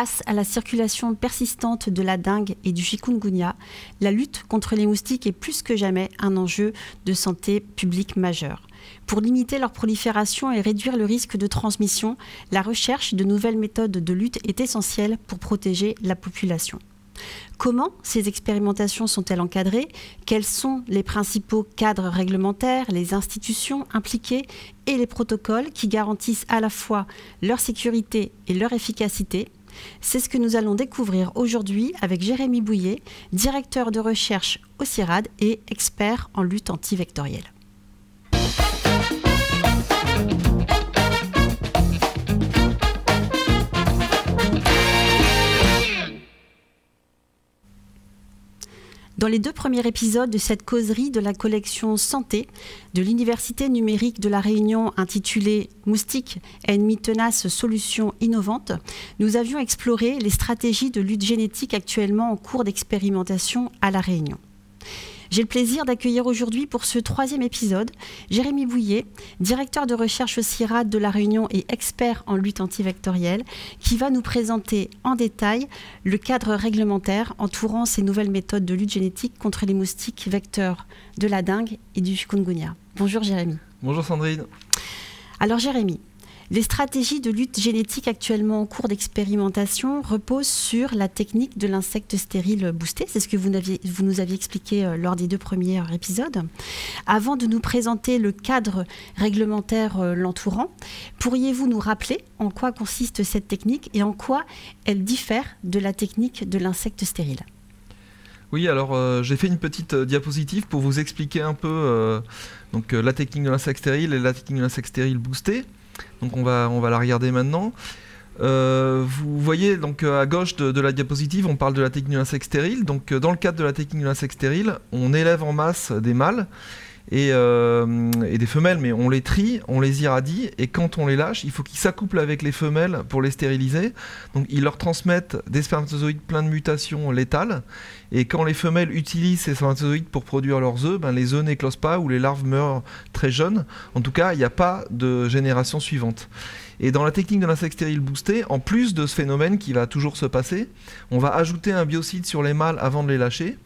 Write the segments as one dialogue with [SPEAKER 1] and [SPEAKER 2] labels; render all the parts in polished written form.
[SPEAKER 1] Face à la circulation persistante de la dengue et du chikungunya, la lutte contre les moustiques est plus que jamais un enjeu de santé publique majeur. Pour limiter leur prolifération et réduire le risque de transmission, la recherche de nouvelles méthodes de lutte est essentielle pour protéger la population. Comment ces expérimentations sont-elles encadrées? Quels sont les principaux cadres réglementaires, les institutions impliquées et les protocoles qui garantissent à la fois leur sécurité et leur efficacité? C'est ce que nous allons découvrir aujourd'hui avec Jérémy Bouillet, directeur de recherche au CIRAD et expert en lutte antivectorielle. Dans les 2 premiers épisodes de cette causerie de la collection Santé de l'Université numérique de La Réunion intitulée « Moustiques, ennemis tenaces, solutions innovantes », nous avions exploré les stratégies de lutte génétique actuellement en cours d'expérimentation à La Réunion. J'ai le plaisir d'accueillir aujourd'hui pour ce 3e épisode Jérémy Bouillet, directeur de recherche au CIRAD de La Réunion et expert en lutte antivectorielle, qui va nous présenter en détail le cadre réglementaire entourant ces nouvelles méthodes de lutte génétique contre les moustiques vecteurs de la dengue et du chikungunya. Bonjour Jérémy.
[SPEAKER 2] Bonjour Sandrine.
[SPEAKER 1] Alors Jérémy, les stratégies de lutte génétique actuellement en cours d'expérimentation reposent sur la technique de l'insecte stérile boosté. C'est ce que vous nous aviez expliqué lors des 2 premiers épisodes. Avant de nous présenter le cadre réglementaire l'entourant, pourriez-vous nous rappeler en quoi consiste cette technique et en quoi elle diffère de la technique de l'insecte stérile?
[SPEAKER 2] Oui, alors j'ai fait une petite diapositive pour vous expliquer un peu la technique de l'insecte stérile et la technique de l'insecte stérile boosté. Donc on va la regarder maintenant. Vous voyez donc à gauche de la diapositive, on parle de la technique de l'insecte stérile. Donc dans le cadre de la technique de l'insecte stérile, on élève en masse des mâles et des femelles, mais on les trie, on les irradie, et quand on les lâche, il faut qu'ils s'accouplent avec les femelles pour les stériliser. Donc ils leur transmettent des spermatozoïdes pleins de mutations létales, et quand les femelles utilisent ces spermatozoïdes pour produire leurs œufs, les œufs n'éclosent pas ou les larves meurent très jeunes. En tout cas, il n'y a pas de génération suivante. Et dans la technique de l'insecte stérile boosté, en plus de ce phénomène qui va toujours se passer, on va ajouter un biocide sur les mâles avant de les lâcher.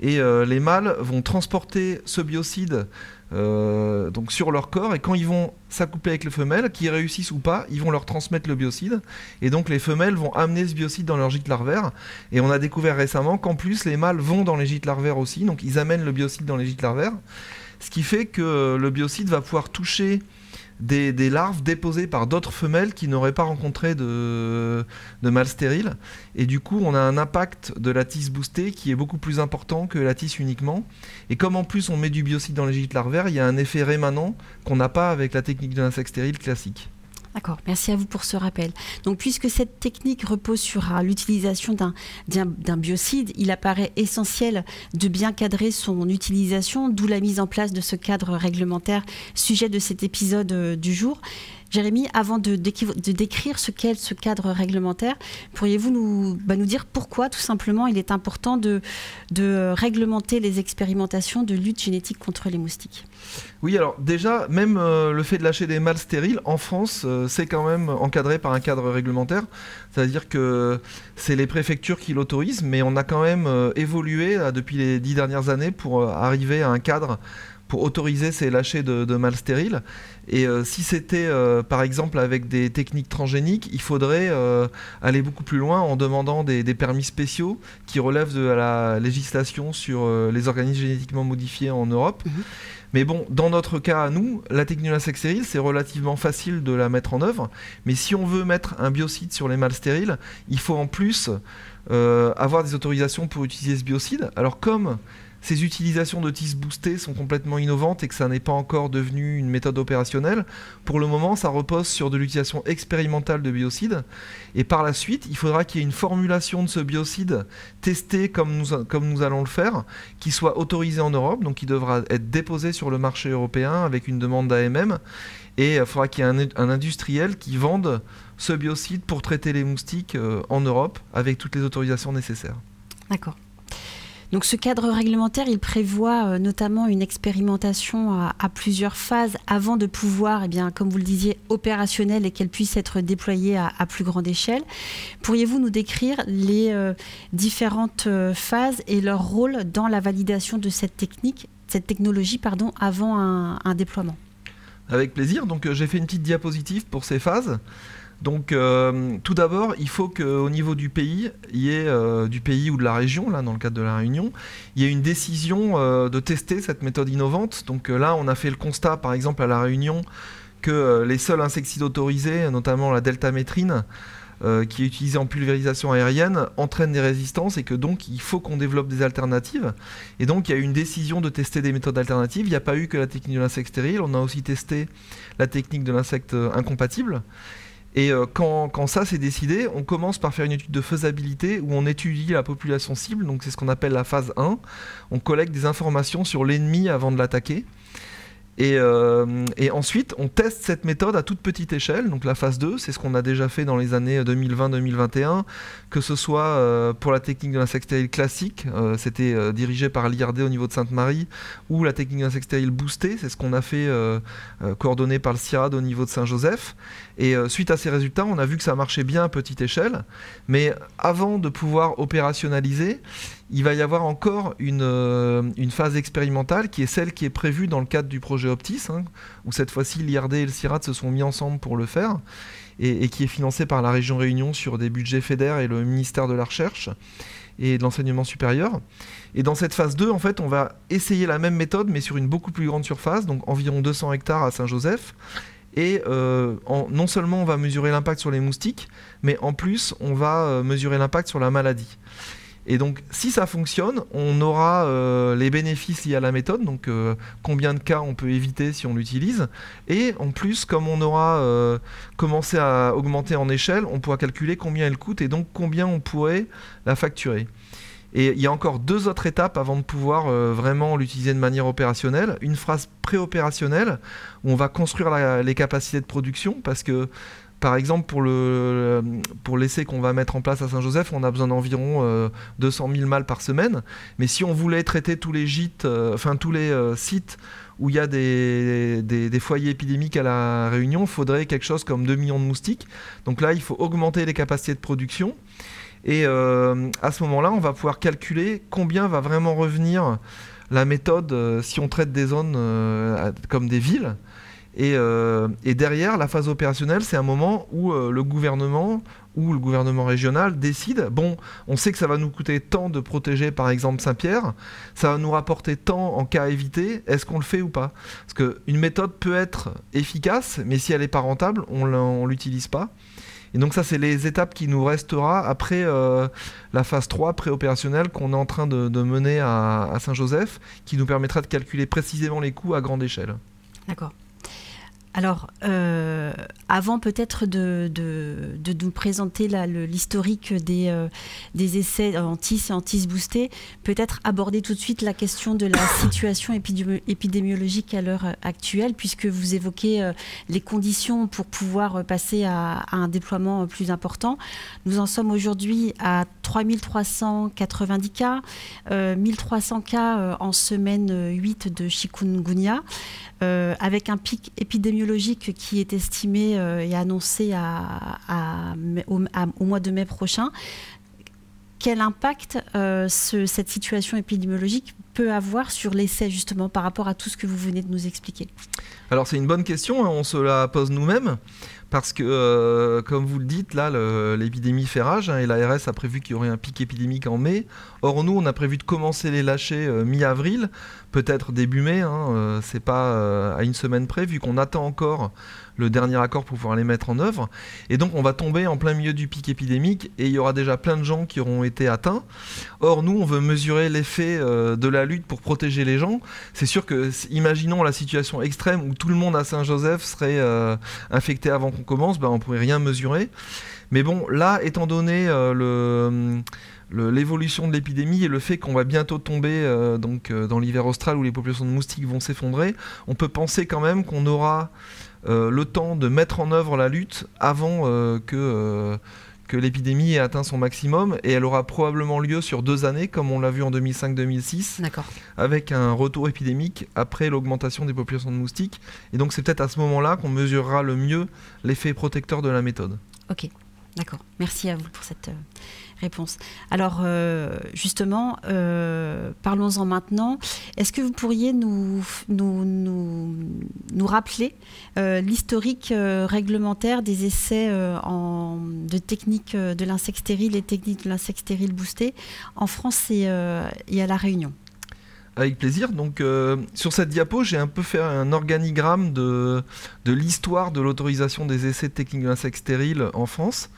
[SPEAKER 2] Et les mâles vont transporter ce biocide donc sur leur corps, et quand ils vont s'accoupler avec les femelles, qu'ils réussissent ou pas, ils vont leur transmettre le biocide, et donc les femelles vont amener ce biocide dans leur gîte larvaire. Et on a découvert récemment qu'en plus les mâles vont dans les gîtes larvaires aussi, donc ils amènent le biocide dans les gîtes larvaires, ce qui fait que le biocide va pouvoir toucher des larves déposées par d'autres femelles qui n'auraient pas rencontré de mâles stériles. Et du coup, on a un impact de la tisse boostée qui est beaucoup plus important que la tisse uniquement. Et comme en plus on met du biocide dans les gîtes larvaires, il y a un effet rémanent qu'on n'a pas avec la technique de l'insecte stérile classique.
[SPEAKER 1] D'accord, merci à vous pour ce rappel. Donc, puisque cette technique repose sur l'utilisation d'un biocide, il apparaît essentiel de bien cadrer son utilisation, d'où la mise en place de ce cadre réglementaire, sujet de cet épisode du jour. Jérémy, avant de décrire ce qu'est ce cadre réglementaire, pourriez-vous nous dire pourquoi, tout simplement, il est important de réglementer les expérimentations de lutte génétique contre les moustiques?
[SPEAKER 2] Oui, alors déjà, même le fait de lâcher des mâles stériles, en France, c'est quand même encadré par un cadre réglementaire. C'est-à-dire que c'est les préfectures qui l'autorisent, mais on a quand même évolué depuis les 10 dernières années pour arriver à un cadre pour autoriser ces lâchers de mâles stériles. Et si c'était par exemple avec des techniques transgéniques, il faudrait aller beaucoup plus loin en demandant des permis spéciaux qui relèvent de la législation sur les organismes génétiquement modifiés en Europe. Mais bon, dans notre cas à nous, la technique de l'insecte stérile, c'est relativement facile de la mettre en œuvre. Mais si on veut mettre un biocide sur les mâles stériles, il faut en plus avoir des autorisations pour utiliser ce biocide. Alors comme ces utilisations de tisses boostées sont complètement innovantes et que ça n'est pas encore devenu une méthode opérationnelle, pour le moment, ça repose sur de l'utilisation expérimentale de biocides. Et par la suite, il faudra qu'il y ait une formulation de ce biocide testée comme nous allons le faire, qui soit autorisée en Europe, donc qui devra être déposée sur le marché européen avec une demande d'AMM. Et il faudra qu'il y ait un industriel qui vende ce biocide pour traiter les moustiques en Europe avec toutes les autorisations nécessaires.
[SPEAKER 1] D'accord. Donc ce cadre réglementaire, il prévoit notamment une expérimentation à plusieurs phases avant de pouvoir, comme vous le disiez, opérationnelle et qu'elle puisse être déployée à plus grande échelle. Pourriez-vous nous décrire les différentes phases et leur rôle dans la validation de cette technologie avant un déploiement?
[SPEAKER 2] Avec plaisir. Donc j'ai fait une petite diapositive pour ces phases. Donc tout d'abord, il faut qu'au niveau du pays, du pays ou de la région, là dans le cadre de la Réunion, il y ait une décision de tester cette méthode innovante. Donc là, on a fait le constat, par exemple à la Réunion, que les seuls insecticides autorisés, notamment la deltamétrine, qui est utilisée en pulvérisation aérienne, entraînent des résistances et que donc il faut qu'on développe des alternatives. Et donc il y a eu une décision de tester des méthodes alternatives. Il n'y a pas eu que la technique de l'insecte stérile, on a aussi testé la technique de l'insecte incompatible. Et quand ça s'est décidé, on commence par faire une étude de faisabilité où on étudie la population cible, donc c'est ce qu'on appelle la phase 1. On collecte des informations sur l'ennemi avant de l'attaquer. Et ensuite, on teste cette méthode à toute petite échelle. Donc la phase 2, c'est ce qu'on a déjà fait dans les années 2020-2021, que ce soit pour la technique de l'insecte stérile classique, c'était dirigé par l'IRD au niveau de Sainte-Marie, ou la technique de l'insecte stérile boostée, c'est ce qu'on a fait coordonné par le CIRAD au niveau de Saint-Joseph. Et suite à ces résultats, on a vu que ça marchait bien à petite échelle. Mais avant de pouvoir opérationnaliser, il va y avoir encore une phase expérimentale qui est celle qui est prévue dans le cadre du projet Optis, où cette fois-ci l'IRD et le CIRAD se sont mis ensemble pour le faire, et qui est financé par la région Réunion sur des budgets FEDER et le ministère de la Recherche et de l'Enseignement supérieur. Et dans cette phase 2, en fait, on va essayer la même méthode, mais sur une beaucoup plus grande surface, donc environ 200 hectares à Saint-Joseph. Et non seulement on va mesurer l'impact sur les moustiques, mais en plus on va mesurer l'impact sur la maladie. Et donc si ça fonctionne, on aura les bénéfices liés à la méthode, donc combien de cas on peut éviter si on l'utilise. Et en plus, comme on aura commencé à augmenter en échelle, on pourra calculer combien elle coûte et donc combien on pourrait la facturer. Et il y a encore 2 autres étapes avant de pouvoir vraiment l'utiliser de manière opérationnelle. Une phase préopérationnelle où on va construire les capacités de production parce que, par exemple, pour l'essai qu'on va mettre en place à Saint-Joseph, on a besoin d'environ 200 000 mâles par semaine. Mais si on voulait traiter tous les gîtes, tous les sites où il y a des foyers épidémiques à la Réunion, il faudrait quelque chose comme 2 millions de moustiques. Donc là, il faut augmenter les capacités de production. Et à ce moment-là, on va pouvoir calculer combien va vraiment revenir la méthode si on traite des zones comme des villes. Et derrière, la phase opérationnelle, c'est un moment où le gouvernement ou le gouvernement régional décide, bon, on sait que ça va nous coûter tant de protéger par exemple Saint-Pierre, ça va nous rapporter tant en cas à éviter, est-ce qu'on le fait ou pas? Parce qu'une méthode peut être efficace, mais si elle n'est pas rentable, on ne l'utilise pas. Et donc ça, c'est les étapes qui nous restera après la phase 3 préopérationnelle qu'on est en train de mener à Saint-Joseph, qui nous permettra de calculer précisément les coûts à grande échelle.
[SPEAKER 1] D'accord. Alors, avant peut-être de nous présenter l'historique des essais antis et antis boostés, peut-être aborder tout de suite la question de la situation épidémiologique à l'heure actuelle, puisque vous évoquez les conditions pour pouvoir passer à un déploiement plus important. Nous en sommes aujourd'hui à 3390 cas, 1300 cas en semaine 8 de chikungunya, avec un pic épidémiologique qui est estimé et annoncé au mois de mai prochain. Quel impact cette situation épidémiologique peut avoir sur l'essai, justement, par rapport à tout ce que vous venez de nous expliquer?
[SPEAKER 2] Alors c'est une bonne question, on se la pose nous-mêmes, parce que, comme vous le dites, là, l'épidémie fait rage, et l'ARS a prévu qu'il y aurait un pic épidémique en mai. Or, nous, on a prévu de commencer les lâchers mi-avril, peut-être début mai, c'est pas à une semaine près, vu qu'on attend encore le dernier accord pour pouvoir les mettre en œuvre. Et donc, on va tomber en plein milieu du pic épidémique, et il y aura déjà plein de gens qui auront été atteints. Or, nous, on veut mesurer l'effet de la lutte pour protéger les gens. C'est sûr que, imaginons la situation extrême où tout le monde à Saint-Joseph serait infecté avant qu'on commence, on ne pourrait rien mesurer. Mais bon, là, étant donné l'évolution de l'épidémie et le fait qu'on va bientôt tomber dans l'hiver austral où les populations de moustiques vont s'effondrer, on peut penser quand même qu'on aura le temps de mettre en œuvre la lutte avant que que l'épidémie ait atteint son maximum, et elle aura probablement lieu sur 2 années, comme on l'a vu en 2005-2006, avec un retour épidémique après l'augmentation des populations de moustiques. Et donc c'est peut-être à ce moment-là qu'on mesurera le mieux l'effet protecteur de la méthode.
[SPEAKER 1] Ok, d'accord. Merci à vous pour cette réponse. Alors justement, parlons-en maintenant. Est-ce que vous pourriez nous rappeler l'historique réglementaire des essais de techniques de l'insecte stérile et techniques de l'insecte stérile boosté en France et à La Réunion?
[SPEAKER 2] Avec plaisir. Donc, sur cette diapo, j'ai un peu fait un organigramme de l'histoire de l'autorisation des essais de techniques de l'insecte stérile en France.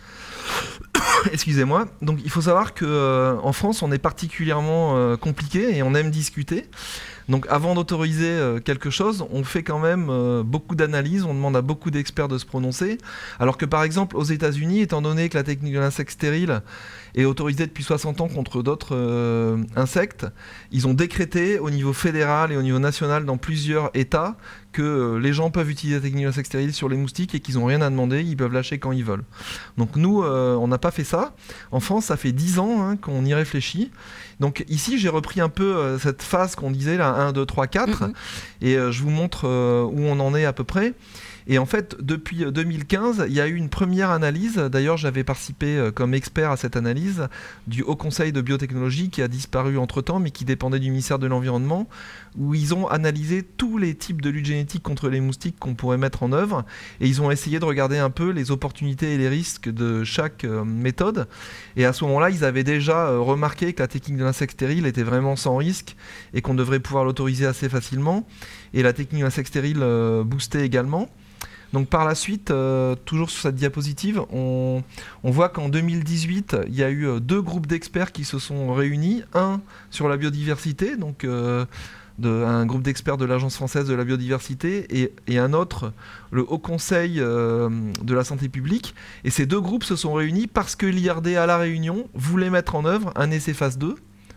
[SPEAKER 2] Excusez-moi. Donc, il faut savoir qu'en France, on est particulièrement compliqué et on aime discuter. Donc, avant d'autoriser quelque chose, on fait quand même beaucoup d'analyses, on demande à beaucoup d'experts de se prononcer. Alors que, par exemple, aux États-Unis, étant donné que la technique de l'insecte stérile est autorisée depuis 60 ans contre d'autres insectes, ils ont décrété au niveau fédéral et au niveau national dans plusieurs États que les gens peuvent utiliser la technique de l'insecte stérile sur les moustiques et qu'ils n'ont rien à demander, ils peuvent lâcher quand ils veulent. Donc nous, on n'a pas fait ça. En France, ça fait 10 ans qu'on y réfléchit. Donc ici, j'ai repris un peu cette phase qu'on disait, là, 1, 2, 3, 4, et je vous montre où on en est à peu près. Et en fait, depuis 2015, il y a eu une première analyse. D'ailleurs, j'avais participé comme expert à cette analyse du Haut Conseil de biotechnologie qui a disparu entre-temps, mais qui dépendait du ministère de l'Environnement, où ils ont analysé tous les types de lutte génétique contre les moustiques qu'on pourrait mettre en œuvre. Et ils ont essayé de regarder un peu les opportunités et les risques de chaque méthode. Et à ce moment-là, ils avaient déjà remarqué que la technique de l'insecte stérile était vraiment sans risque et qu'on devrait pouvoir l'autoriser assez facilement. Et la technique de l'insecte stérile boostée également. Donc par la suite, toujours sur cette diapositive, on voit qu'en 2018, il y a eu 2 groupes d'experts qui se sont réunis. Un sur la biodiversité, donc un groupe d'experts de l'Agence française de la biodiversité, et un autre, le Haut Conseil de la santé publique. Et ces 2 groupes se sont réunis parce que l'IRD à La Réunion voulait mettre en œuvre un essai phase 2.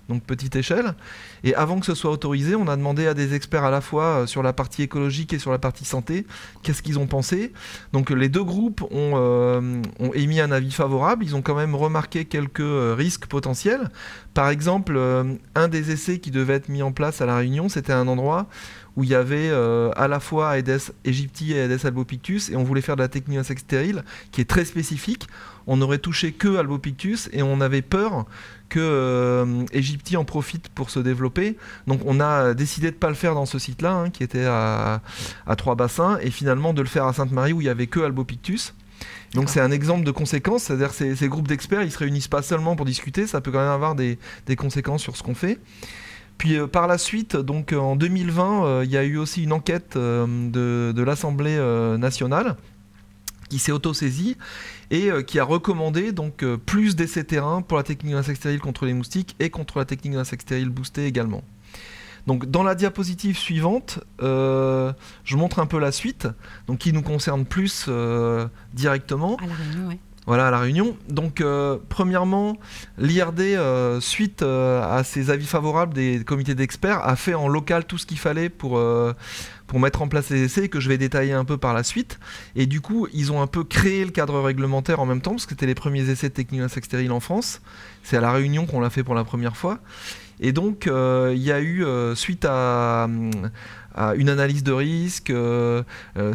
[SPEAKER 2] Donc petite échelle, et avant que ce soit autorisé, on a demandé à des experts à la fois sur la partie écologique et sur la partie santé, qu'est-ce qu'ils ont pensé. Donc les 2 groupes ont émis un avis favorable, ils ont quand même remarqué quelques risques potentiels. Par exemple, un des essais qui devait être mis en place à La Réunion, c'était un endroit où il y avait à la fois Aedes aegypti et Aedes albopictus, et on voulait faire de la technique d'insecte stérile, qui est très spécifique. On n'aurait touché que albopictus, et on avait peur que Aegypti en profite pour se développer. Donc on a décidé de ne pas le faire dans ce site-là, qui était à 3 bassins, et finalement de le faire à Sainte-Marie, où il n'y avait que albopictus. Donc c'est un exemple de conséquences, c'est-à-dire que ces groupes d'experts, ils ne se réunissent pas seulement pour discuter, ça peut quand même avoir des conséquences sur ce qu'on fait. Puis par la suite, donc en 2020, il y a eu aussi une enquête de l'Assemblée nationale qui s'est auto-saisie et qui a recommandé donc plus d'essais terrain pour la technique de l'insecte stérile contre les moustiques et contre la technique de l'insecte stérile boostée également. Donc dans la diapositive suivante, je montre un peu la suite, donc qui nous concerne plus directement.
[SPEAKER 1] À La Réunion, oui.
[SPEAKER 2] Voilà, à La Réunion. Donc, premièrement, l'IRD, suite à ces avis favorables des comités d'experts, a fait en local tout ce qu'il fallait pour mettre en place les essais, que je vais détailler un peu par la suite. Et du coup, ils ont un peu créé le cadre réglementaire en même temps, parce que c'était les premiers essais de technique d'insecte stérile en France. C'est à La Réunion qu'on l'a fait pour la première fois. Et donc, il y a eu, suite à une analyse de risque,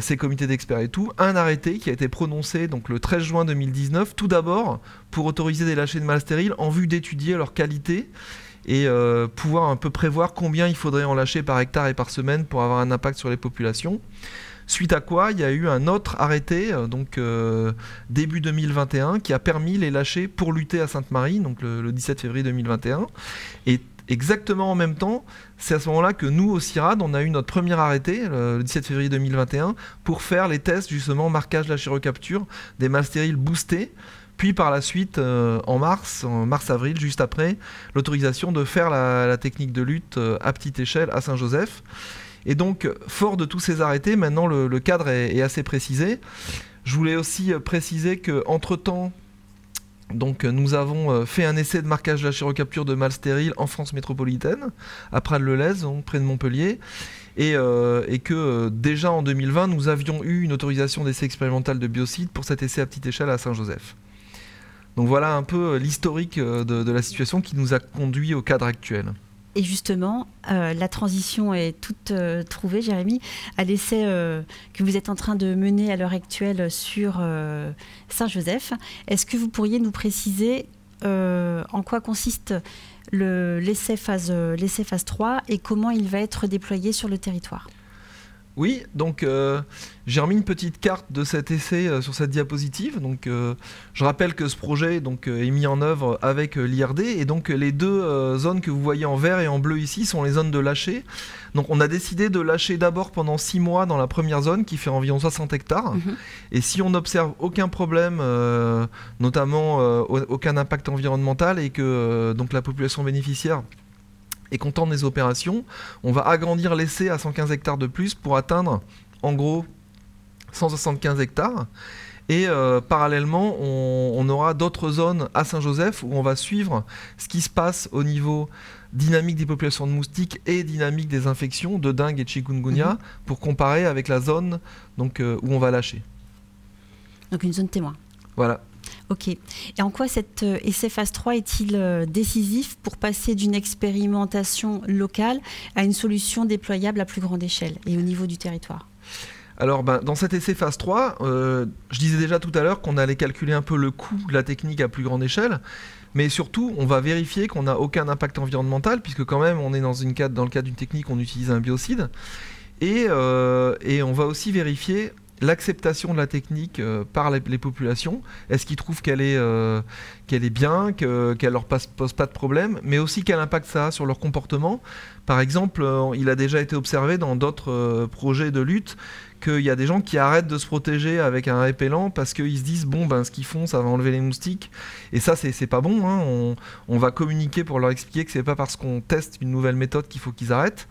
[SPEAKER 2] ces comités d'experts et tout, un arrêté qui a été prononcé donc, le 13 juin 2019, tout d'abord pour autoriser des lâchers de mâles stériles en vue d'étudier leur qualité et pouvoir un peu prévoir combien il faudrait en lâcher par hectare et par semaine pour avoir un impact sur les populations. Suite à quoi, il y a eu un autre arrêté, donc début 2021, qui a permis les lâchers pour lutter à Sainte-Marie, donc le 17 février 2021. Et exactement en même temps, c'est à ce moment-là que nous, au CIRAD, on a eu notre premier arrêté, le 17 février 2021, pour faire les tests, justement, marquage lâcher recapture des mâles stériles boostés. Puis par la suite, en mars-avril, juste après, l'autorisation de faire la technique de lutte à petite échelle à Saint-Joseph. Et donc, fort de tous ces arrêtés, maintenant le cadre est assez précisé. Je voulais aussi préciser qu'entre-temps, donc, nous avons fait un essai de marquage lâcher recapture de mâles stériles en France métropolitaine, à Prades-le-Lez, près de Montpellier, et que déjà en 2020, nous avions eu une autorisation d'essai expérimental de biocide pour cet essai à petite échelle à Saint-Joseph. Donc voilà un peu l'historique de la situation qui nous a conduit au cadre actuel.
[SPEAKER 1] Et justement, la transition est toute trouvée, Jérémy, à l'essai que vous êtes en train de mener à l'heure actuelle sur Saint-Joseph. Est-ce que vous pourriez nous préciser en quoi consiste l'essai phase 3 et comment il va être déployé sur le territoire?
[SPEAKER 2] Oui, donc j'ai remis une petite carte de cet essai sur cette diapositive. Donc, je rappelle que ce projet est mis en œuvre avec l'IRD et donc les deux zones que vous voyez en vert et en bleu ici sont les zones de lâcher. Donc on a décidé de lâcher d'abord pendant 6 mois dans la première zone qui fait environ 60 hectares. Et si on n'observe aucun problème, notamment aucun impact environnemental et que donc la population bénéficiaire et contente des opérations, on va agrandir l'essai à 115 hectares de plus pour atteindre en gros 175 hectares. Et parallèlement, on aura d'autres zones à Saint-Joseph où on va suivre ce qui se passe au niveau dynamique des populations de moustiques et dynamique des infections de dengue et de chikungunya pour comparer avec la zone où on va lâcher.
[SPEAKER 1] Donc une zone témoin.
[SPEAKER 2] Voilà.
[SPEAKER 1] Ok. Et en quoi cet essai phase 3 est-il décisif pour passer d'une expérimentation locale à une solution déployable à plus grande échelle et au niveau du territoire?
[SPEAKER 2] Alors, dans cet essai phase 3, je disais déjà tout à l'heure qu'on allait calculer un peu le coût de la technique à plus grande échelle, mais surtout, on va vérifier qu'on n'a aucun impact environnemental, puisque quand même, on est dans le cadre d'une technique, on utilise un biocide, et on va aussi vérifier l'acceptation de la technique par les populations. Est-ce qu'ils trouvent qu'elle est bien, qu'elle leur pose pas de problème, mais aussi quel impact ça a sur leur comportement. Par exemple, il a déjà été observé dans d'autres projets de lutte qu'il y a des gens qui arrêtent de se protéger avec un répellent parce qu'ils se disent ce qu'ils font, ça va enlever les moustiques. Et ça, c'est pas bon. Hein. On va communiquer pour leur expliquer que c'est pas parce qu'on teste une nouvelle méthode qu'il faut qu'ils arrêtent.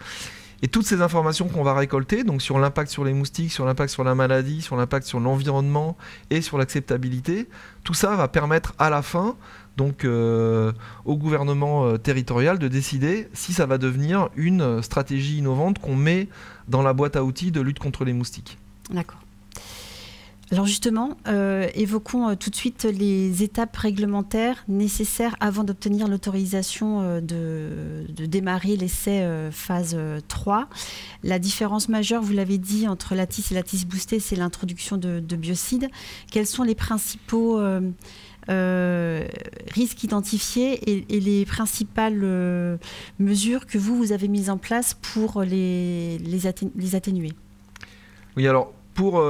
[SPEAKER 2] Et toutes ces informations qu'on va récolter, donc sur l'impact sur les moustiques, sur l'impact sur la maladie, sur l'impact sur l'environnement et sur l'acceptabilité, tout ça va permettre à la fin au gouvernement territorial de décider si ça va devenir une stratégie innovante qu'on met dans la boîte à outils de lutte contre les moustiques.
[SPEAKER 1] D'accord. Alors justement, évoquons tout de suite les étapes réglementaires nécessaires avant d'obtenir l'autorisation de démarrer l'essai phase 3. La différence majeure, vous l'avez dit, entre l'ATIS et l'ATIS boosté, c'est l'introduction de biocides. Quels sont les principaux risques identifiés et les principales mesures que vous avez mises en place pour les atténuer?
[SPEAKER 2] Oui, alors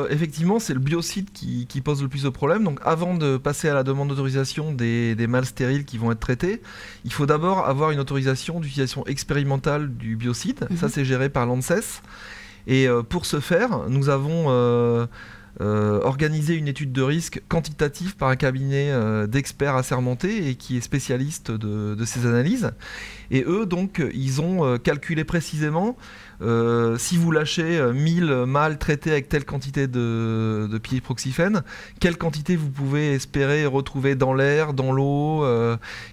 [SPEAKER 2] effectivement, c'est le biocide qui pose le plus de problèmes. Donc avant de passer à la demande d'autorisation des mâles stériles qui vont être traités, il faut d'abord avoir une autorisation d'utilisation expérimentale du biocide. Ça, c'est géré par l'ANSES. Et pour ce faire, nous avons organisé une étude de risque quantitative par un cabinet d'experts assermentés et qui est spécialiste de ces analyses. Et eux, donc, ils ont calculé précisément si vous lâchez 1000 mâles traités avec telle quantité de piéproxyphène, quelle quantité vous pouvez espérer retrouver dans l'air, dans l'eau,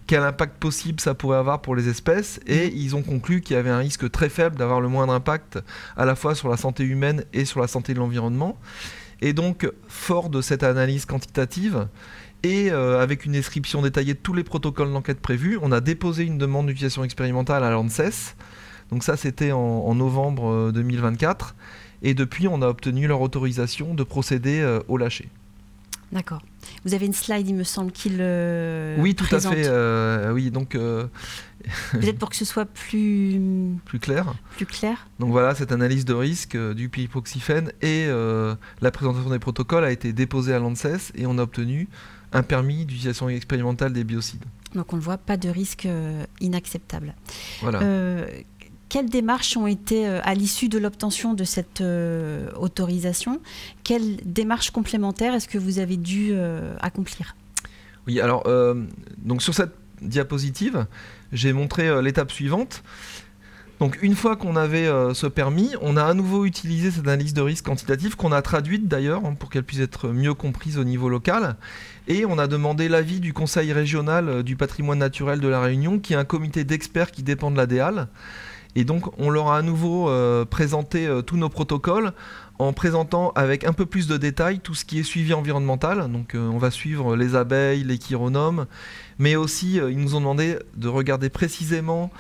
[SPEAKER 2] quel impact possible ça pourrait avoir pour les espèces. Et ils ont conclu qu'il y avait un risque très faible d'avoir le moindre impact à la fois sur la santé humaine et sur la santé de l'environnement. Et donc, fort de cette analyse quantitative, et avec une description détaillée de tous les protocoles d'enquête prévus, on a déposé une demande d'utilisation expérimentale à l'ANSES. Donc ça, c'était en novembre 2024. Et depuis, on a obtenu leur autorisation de procéder au lâcher.
[SPEAKER 1] D'accord. Vous avez une slide, il me semble, qu'il
[SPEAKER 2] oui, tout
[SPEAKER 1] présente.
[SPEAKER 2] À fait. Oui, donc...
[SPEAKER 1] Peut-être pour que ce soit plus
[SPEAKER 2] clair.
[SPEAKER 1] Plus clair.
[SPEAKER 2] Donc voilà, cette analyse de risque du piéproxyphène et la présentation des protocoles a été déposée à l'ANSES et on a obtenu un permis d'utilisation expérimentale des biocides.
[SPEAKER 1] Donc on le voit, pas de risque inacceptable.
[SPEAKER 2] Voilà.
[SPEAKER 1] Quelles démarches ont été à l'issue de l'obtention de cette autorisation? Quelles démarches complémentaires est-ce que vous avez dû accomplir?
[SPEAKER 2] Oui, alors donc sur cette diapositive, j'ai montré l'étape suivante. Donc une fois qu'on avait ce permis, on a à nouveau utilisé cette analyse de risque quantitative qu'on a traduite d'ailleurs pour qu'elle puisse être mieux comprise au niveau local. Et on a demandé l'avis du Conseil régional du patrimoine naturel de La Réunion, qui est un comité d'experts qui dépend de la DEAL. Et donc on leur a à nouveau présenté tous nos protocoles en présentant avec un peu plus de détails tout ce qui est suivi environnemental. Donc on va suivre les abeilles, les chironomes, mais aussi ils nous ont demandé de regarder précisément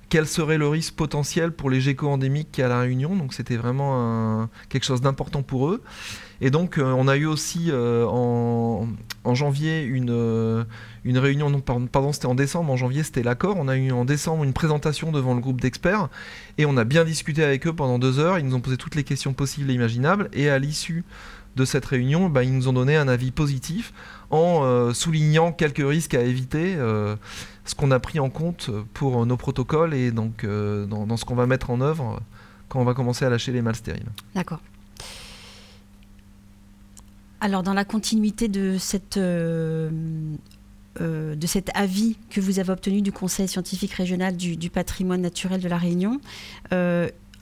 [SPEAKER 2] quel serait le risque potentiel pour les geckos endémiques qui est à La Réunion. Donc c'était vraiment quelque chose d'important pour eux. Et donc on a eu aussi en janvier une réunion, non, pardon, c'était en décembre, en janvier c'était l'accord. On a eu en décembre une présentation devant le groupe d'experts et on a bien discuté avec eux pendant 2 heures. Ils nous ont posé toutes les questions possibles et imaginables et à l'issue de cette réunion, ils nous ont donné un avis positif en soulignant quelques risques à éviter, ce qu'on a pris en compte pour nos protocoles et donc dans ce qu'on va mettre en œuvre quand on va commencer à lâcher les mâles stériles.
[SPEAKER 1] D'accord. Alors, dans la continuité de cet avis que vous avez obtenu du Conseil scientifique régional du patrimoine naturel de La Réunion,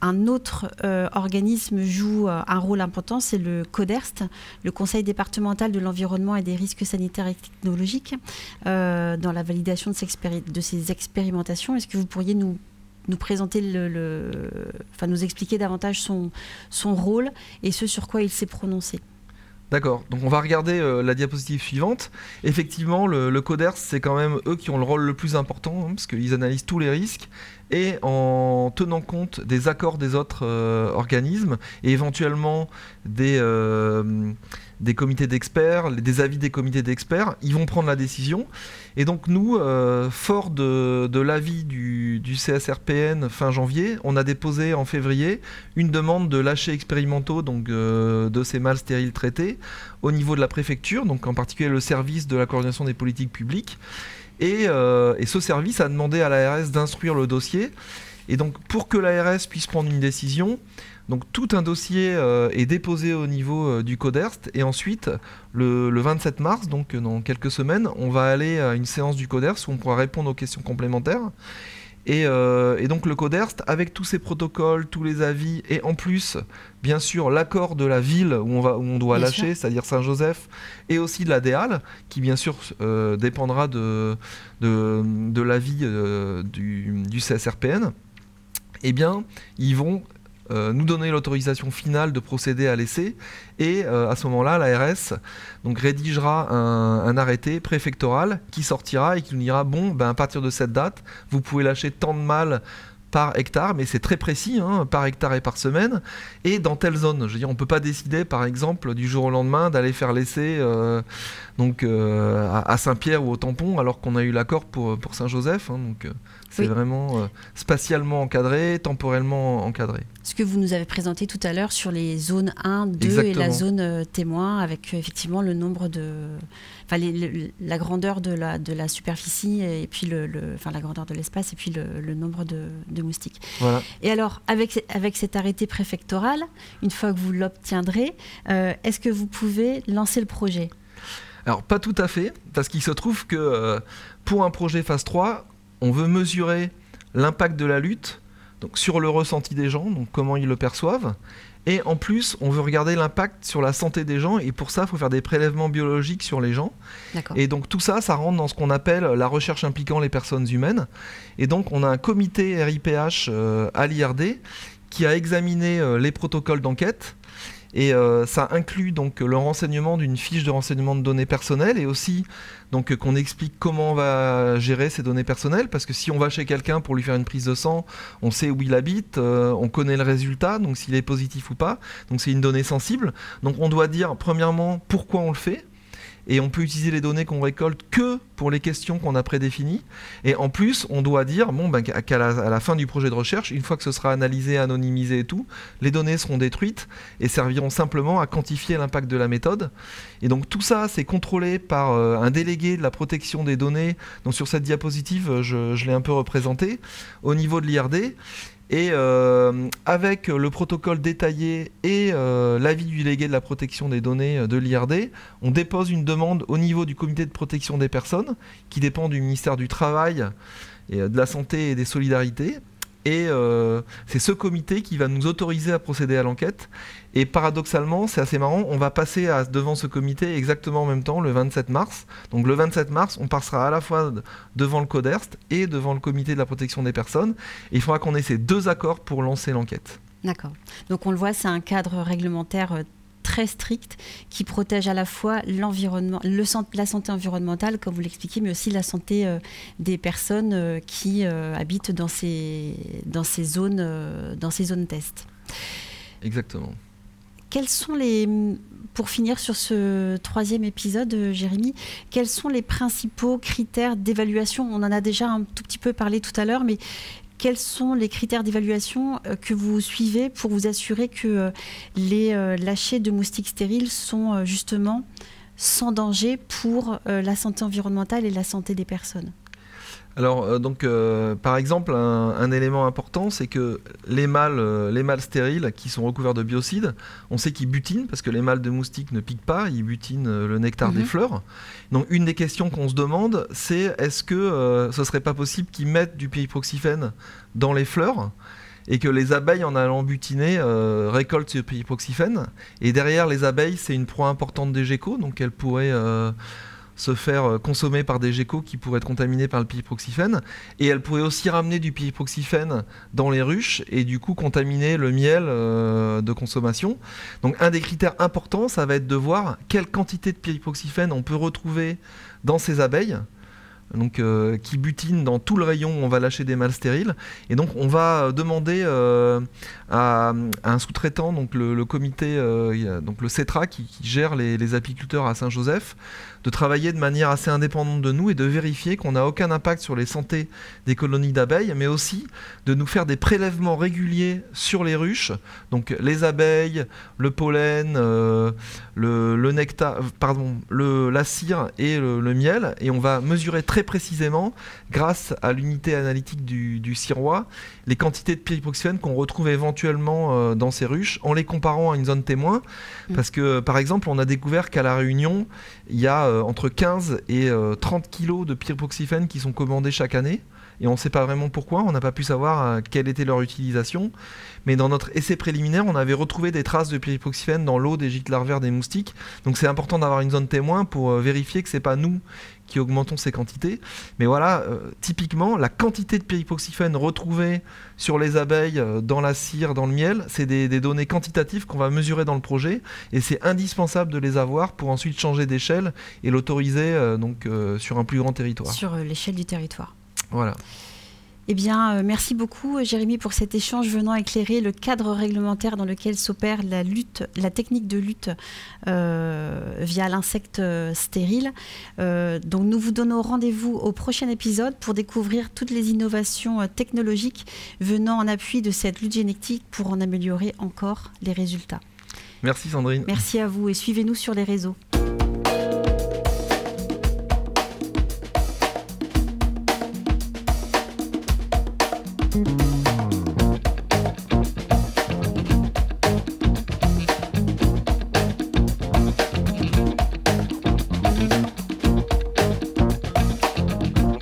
[SPEAKER 1] un autre organisme joue un rôle important, c'est le CODERST, le Conseil départemental de l'environnement et des risques sanitaires et technologiques, dans la validation de ces expérimentations. Est-ce que vous pourriez nous présenter, nous expliquer davantage son rôle et ce sur quoi il s'est prononcé?
[SPEAKER 2] D'accord, donc on va regarder la diapositive suivante. Effectivement, le CODERST, c'est quand même eux qui ont le rôle le plus important, parce qu'ils analysent tous les risques, et en tenant compte des accords des autres organismes, et éventuellement des comités d'experts, des avis des comités d'experts, ils vont prendre la décision. Et donc nous, fort de l'avis du CSRPN fin janvier, on a déposé en février une demande de lâcher expérimentaux donc, de ces mâles stériles traités au niveau de la préfecture, donc en particulier le service de la coordination des politiques publiques. Et ce service a demandé à l'ARS d'instruire le dossier. Et donc pour que l'ARS puisse prendre une décision, donc tout un dossier est déposé au niveau du CODERST et ensuite le 27 mars, donc dans quelques semaines, on va aller à une séance du CODERST où on pourra répondre aux questions complémentaires. Et donc le CODERST, avec tous ses protocoles, tous les avis, et en plus, bien sûr, l'accord de la ville où on doit bien lâcher, c'est-à-dire Saint-Joseph, et aussi de la DEAL, qui bien sûr dépendra de l'avis du CSRPN, eh bien, ils vont nous donner l'autorisation finale de procéder à l'essai et à ce moment-là l'ARS donc rédigera un arrêté préfectoral qui sortira et qui nous dira bon à partir de cette date vous pouvez lâcher tant de mâles par hectare, mais c'est très précis, par hectare et par semaine, et dans telle zone. Je veux dire, on ne peut pas décider, par exemple, du jour au lendemain, d'aller faire l'essai à Saint-Pierre ou au Tampon, alors qu'on a eu l'accord pour Saint-Joseph. C'est vraiment spatialement encadré, temporellement encadré.
[SPEAKER 1] Ce que vous nous avez présenté tout à l'heure sur les zones 1, 2 Exactement. Et la zone témoin, avec effectivement le nombre de... la grandeur de la superficie et puis la grandeur de l'espace et puis le nombre de moustiques.
[SPEAKER 2] Voilà.
[SPEAKER 1] Et alors, avec cet arrêté préfectoral, une fois que vous l'obtiendrez, est-ce que vous pouvez lancer le projet ?
[SPEAKER 2] Alors, pas tout à fait, parce qu'il se trouve que pour un projet phase 3, on veut mesurer l'impact de la lutte donc sur le ressenti des gens, donc comment ils le perçoivent. Et en plus, on veut regarder l'impact sur la santé des gens. Et pour ça, il faut faire des prélèvements biologiques sur les gens. Et donc tout ça, ça rentre dans ce qu'on appelle la recherche impliquant les personnes humaines. Et donc on a un comité RIPH à l'IRD qui a examiné les protocoles d'enquête. Et ça inclut donc le renseignement d'une fiche de renseignement de données personnelles et aussi donc qu'on explique comment on va gérer ces données personnelles, parce que si on va chez quelqu'un pour lui faire une prise de sang, on sait où il habite, on connaît le résultat, donc s'il est positif ou pas, donc c'est une donnée sensible. Donc on doit dire premièrement pourquoi on le fait. Et on peut utiliser les données qu'on récolte que pour les questions qu'on a prédéfinies. Et en plus, on doit dire qu'à la fin du projet de recherche, une fois que ce sera analysé, anonymisé et tout, les données seront détruites et serviront simplement à quantifier l'impact de la méthode. Et donc tout ça, c'est contrôlé par un délégué de la protection des données. Donc sur cette diapositive, je l'ai un peu représenté, au niveau de l'IRD. Et avec le protocole détaillé et l'avis du délégué de la protection des données de l'IRD, on dépose une demande au niveau du comité de protection des personnes, qui dépend du ministère du Travail, et de la Santé et des Solidarités. et c'est ce comité qui va nous autoriser à procéder à l'enquête. Et paradoxalement, c'est assez marrant, on va passer devant ce comité exactement en même temps, le 27 mars. Donc le 27 mars, on passera à la fois devant le CODERST et devant le comité de la protection des personnes. Et il faudra qu'on ait ces 2 accords pour lancer l'enquête.
[SPEAKER 1] D'accord. Donc on le voit, c'est un cadre réglementaire très strict qui protège à la fois l'environnement, la santé environnementale, comme vous l'expliquez, mais aussi la santé des personnes qui habitent dans ces zones test.
[SPEAKER 2] Exactement.
[SPEAKER 1] Quels sont pour finir sur ce 3e épisode, Jérémy, quels sont les principaux critères d'évaluation? On en a déjà un tout petit peu parlé tout à l'heure, mais quels sont les critères d'évaluation que vous suivez pour vous assurer que les lâchers de moustiques stériles sont justement sans danger pour la santé environnementale et la santé des personnes?
[SPEAKER 2] Alors, par exemple, un élément important, c'est que les mâles stériles qui sont recouverts de biocides, on sait qu'ils butinent, parce que les mâles de moustiques ne piquent pas, ils butinent le nectar des fleurs. Donc, une des questions qu'on se demande, c'est est-ce que ce ne serait pas possible qu'ils mettent du périproxyphène dans les fleurs et que les abeilles, en allant butiner, récoltent ce périproxyphène. Et derrière les abeilles, c'est une proie importante des geckos, donc elles pourraient se faire consommer par des geckos qui pourraient être contaminés par le périproxyphène, et elle pourrait aussi ramener du périproxyphène dans les ruches et du coup contaminer le miel de consommation. Donc un des critères importants, ça va être de voir quelle quantité de périproxyphène on peut retrouver dans ces abeilles, donc, qui butinent dans tout le rayon où on va lâcher des mâles stériles. Et donc on va demander à un sous-traitant, donc le comité, donc le CETRA qui gère les apiculteurs à Saint-Joseph, de travailler de manière assez indépendante de nous et de vérifier qu'on n'a aucun impact sur les santé des colonies d'abeilles, mais aussi de nous faire des prélèvements réguliers sur les ruches, donc les abeilles, le pollen, le nectar, la cire et le miel, et on va mesurer très précisément, grâce à l'unité analytique du CIROI, les quantités de périproxyphène qu'on retrouve éventuellement dans ces ruches, en les comparant à une zone témoin, parce que par exemple on a découvert qu'à La Réunion, il y a entre 15 et 30 kilos de périproxyphène qui sont commandés chaque année, et on ne sait pas vraiment pourquoi, on n'a pas pu savoir quelle était leur utilisation, mais dans notre essai préliminaire, on avait retrouvé des traces de périproxyphène dans l'eau des gîtes larvaires des moustiques, donc c'est important d'avoir une zone témoin pour vérifier que ce n'est pas nous qui augmentons ces quantités. Mais voilà, typiquement, la quantité de périproxyphène retrouvée sur les abeilles, dans la cire, dans le miel, c'est des données quantitatives qu'on va mesurer dans le projet, et c'est indispensable de les avoir pour ensuite changer d'échelle et l'autoriser sur un plus grand territoire. Sur
[SPEAKER 1] l'échelle du territoire.
[SPEAKER 2] Voilà.
[SPEAKER 1] Eh bien, merci beaucoup Jérémy pour cet échange venant éclairer le cadre réglementaire dans lequel s'opère la technique de lutte via l'insecte stérile. Donc nous vous donnons rendez-vous au prochain épisode pour découvrir toutes les innovations technologiques venant en appui de cette lutte génétique pour en améliorer encore les résultats.
[SPEAKER 2] Merci Sandrine.
[SPEAKER 1] Merci à vous et suivez-nous sur les réseaux.